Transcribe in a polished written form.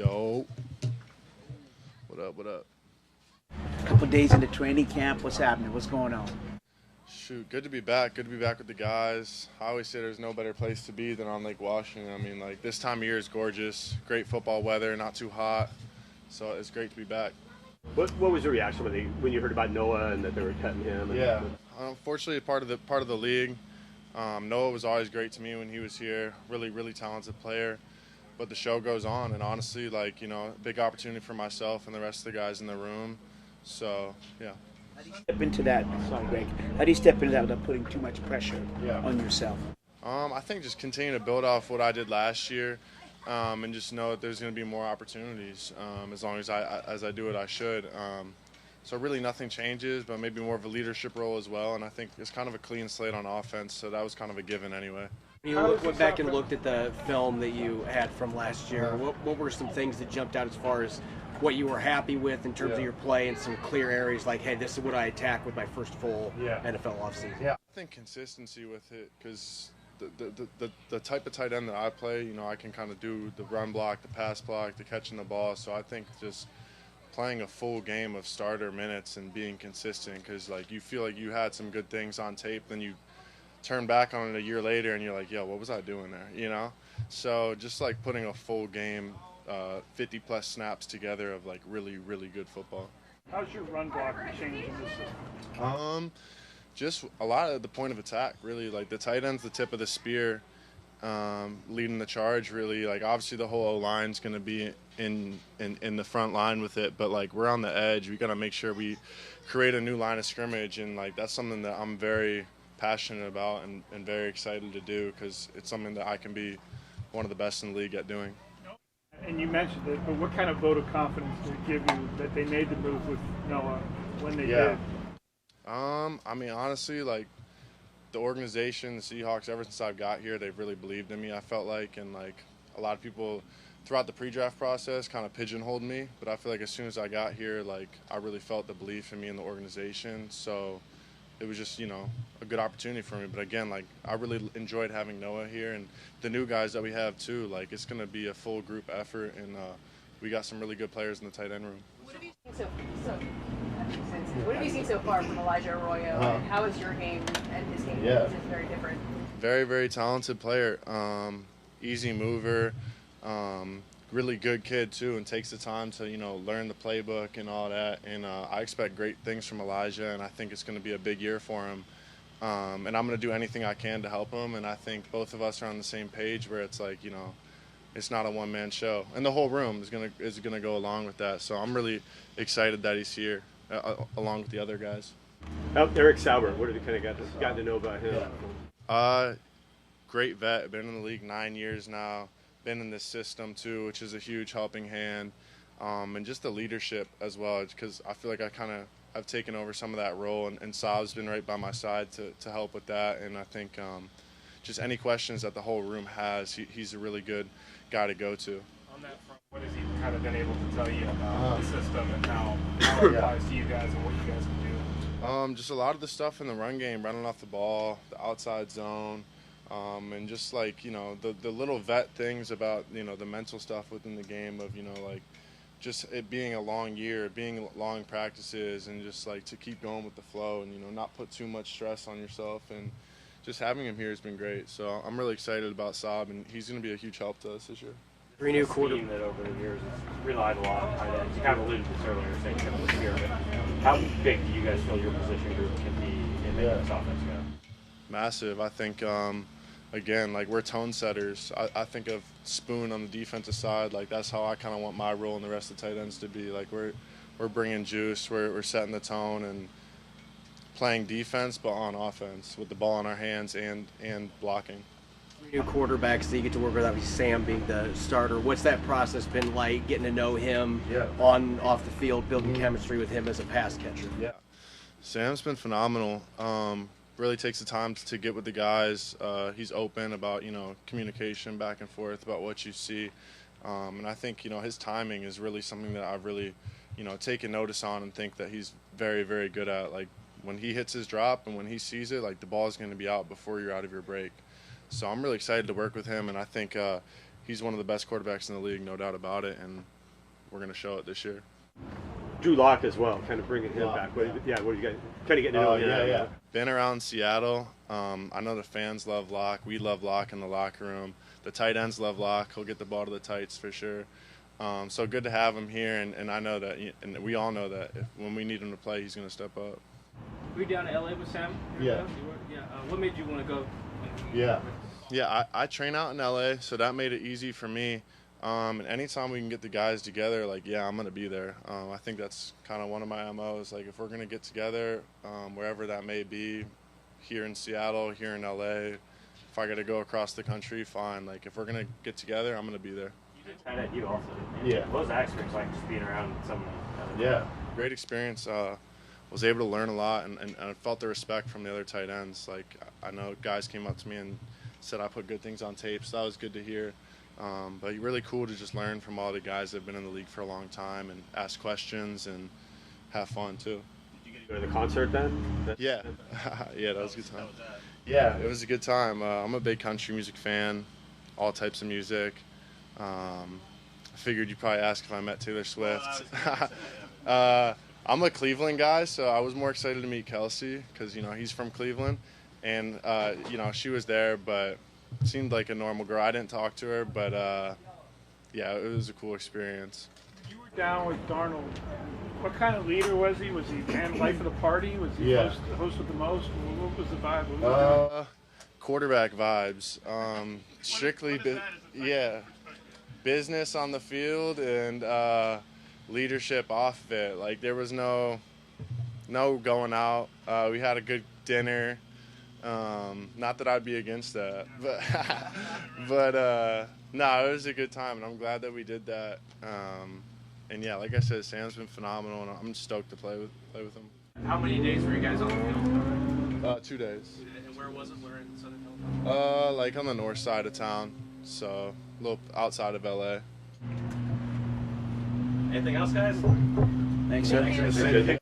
Yo. What up, what up? A couple days into training camp. What's happening? What's going on? Shoot, good to be back. Good to be back with the guys. I always say there's no better place to be than on Lake Washington. I mean, like, this time of year is gorgeous. Great football weather, not too hot. So it's great to be back. What was your reaction when you heard about Noah and that they were cutting him? Unfortunately, part of the league. Noah was always great to me when he was here. Really talented player. But the show goes on, and honestly, like, big opportunity for myself and the rest of the guys in the room. So, yeah. How do you step into that? Sorry, Greg. How do you step into that without putting too much pressure on yourself? I think just continue to build off what I did last year, and just know that there's going to be more opportunities as long as I do what I should. So really nothing changes, but maybe more of a leadership role as well. And I think it's kind of a clean slate on offense, so that was kind of a given anyway. You went back and looked at the film that you had from last year. What were some things that jumped out as far as what you were happy with in terms of your play and some clear areas like, hey, this is what I attack with my first full NFL offseason? Yeah, I think consistency with it, because the type of tight end that I play, I can kind of do the run block, the pass block, the catching the ball. So I think just playing a full game of starter minutes and being consistent, because like you feel like you had some good things on tape, then you turn back on it a year later and you're like, yo, what was I doing there, So just like putting a full game, 50-plus snaps together of like really good football. How's your run block changed in this system? Just a lot of the point of attack, really. Like the tight end's the tip of the spear, leading the charge, really. Like obviously the whole O-line's going to be in the front line with it, but like we're on the edge. We got to make sure we create a new line of scrimmage, and like that's something that I'm very passionate about and very excited to do, because it's something that I can be one of the best in the league at doing. And you mentioned it, but what kind of vote of confidence did it give you that they made the move with Noah when they did? I mean, honestly, like the organization, the Seahawks, ever since I've got here, they've really believed in me, I felt like, and like a lot of people throughout the pre-draft process kind of pigeonholed me, but I feel like as soon as I got here, like I really felt the belief in me and the organization. So it was just, a good opportunity for me. But again, like I really enjoyed having Noah here, and the new guys that we have too. Like it's going to be a full group effort, and we got some really good players in the tight end room. What have you seen so far from Elijah Arroyo, and how is your game and his game? Is it very different? Very talented player. Easy mover. Really good kid too, and takes the time to learn the playbook and all that. And I expect great things from Elijah, and I think it's going to be a big year for him. And I'm going to do anything I can to help him. And I think both of us are on the same page, where it's like it's not a one-man show, and the whole room is gonna go along with that. So I'm really excited that he's here, along with the other guys. Eric Saubert, what have you kind of gotten to know about him? Great vet, been in the league 9 years now. Been in this system too, which is a huge helping hand, and just the leadership as well, because I feel like I've taken over some of that role, and Saab's been right by my side to help with that. And I think just any questions that the whole room has, he's a really good guy to go to. On that front, what has he kind of been able to tell you about the system and how it applies to you guys and what you guys can do? Just a lot of the stuff in the run game, running off the ball, the outside zone. And just like, the little vet things about, the mental stuff within the game of, like just it being a long year, being long practices, and just like to keep going with the flow and, not put too much stress on yourself. And just having him here has been great. So I'm really excited about Saab, and he's going to be a huge help to us this year. Three new quarterbacks that over the years has relied a lot on tight ends. You kind of alluded to this earlier, saying kind of this year, but how big do you guys feel your position group can be in making this offense go? Massive. I think, again, like we're tone setters. I think of Spoon on the defensive side. Like that's how I kind of want my role and the rest of the tight ends to be. Like we're bringing juice. We're setting the tone and playing defense, but on offense with the ball in our hands and blocking. New quarterbacks that you get to work with, obviously Sam being the starter. What's that process been like, getting to know him off the field, building chemistry with him as a pass catcher? Yeah, Sam's been phenomenal. Really takes the time to get with the guys. He's open about communication back and forth about what you see, and I think his timing is really something that I've really taken notice on, and think that he's very good at. Like when he hits his drop and when he sees it, like the ball is going to be out before you're out of your break. So I'm really excited to work with him, and I think he's one of the best quarterbacks in the league, no doubt about it, and we're going to show it this year. Drew Lock as well, kind of bringing him back. What are you guys kind of getting to know him? Yeah. Been around Seattle. I know the fans love Lock. We love Lock in the locker room. The tight ends love Lock. He'll get the ball to the tights for sure. So good to have him here, and I know that, and we all know that when we need him to play, he's going to step up. Were you down to LA with Sam? Yeah. What made you want to go? Yeah, I train out in LA, so that made it easy for me. And anytime we can get the guys together, like, yeah, I'm going to be there. I think that's kind of one of my MOs. Like, if we're going to get together, wherever that may be, here in Seattle, here in LA, if I got to go across the country, fine. Like, if we're going to get together, I'm going to be there. You also did. Yeah. What was that experience like, just being around someone? Yeah. Great experience. Was able to learn a lot, and I felt the respect from the other tight ends. Like, I know guys came up to me and said I put good things on tape, so that was good to hear. But really cool to just learn from all the guys that have been in the league for a long time and ask questions and have fun too. Did you get to go to the concert then? Yeah. Yeah, that was a good time. Yeah, it was a good time. I'm a big country music fan, all types of music. I figured you'd probably ask if I met Taylor Swift. I'm a Cleveland guy, so I was more excited to meet Kelsey because, he's from Cleveland. And, she was there, but seemed like a normal girl. I didn't talk to her, but, yeah, it was a cool experience. You were down with Darnold. What kind of leader was he? Was he man life of the party? Was he host of the most? What was the vibe? What was quarterback vibes. Strictly, business on the field and leadership off of it. Like, there was no going out. We had a good dinner. Not that I'd be against that, but no, it was a good time, and I'm glad that we did that. And yeah, like I said, Sam's been phenomenal, and I'm stoked to play with him. How many days were you guys on the field? 2 days. And where was it? Where in Southern California? Like on the north side of town, so a little outside of LA. Anything else, guys? Thanks, sir. Thank you.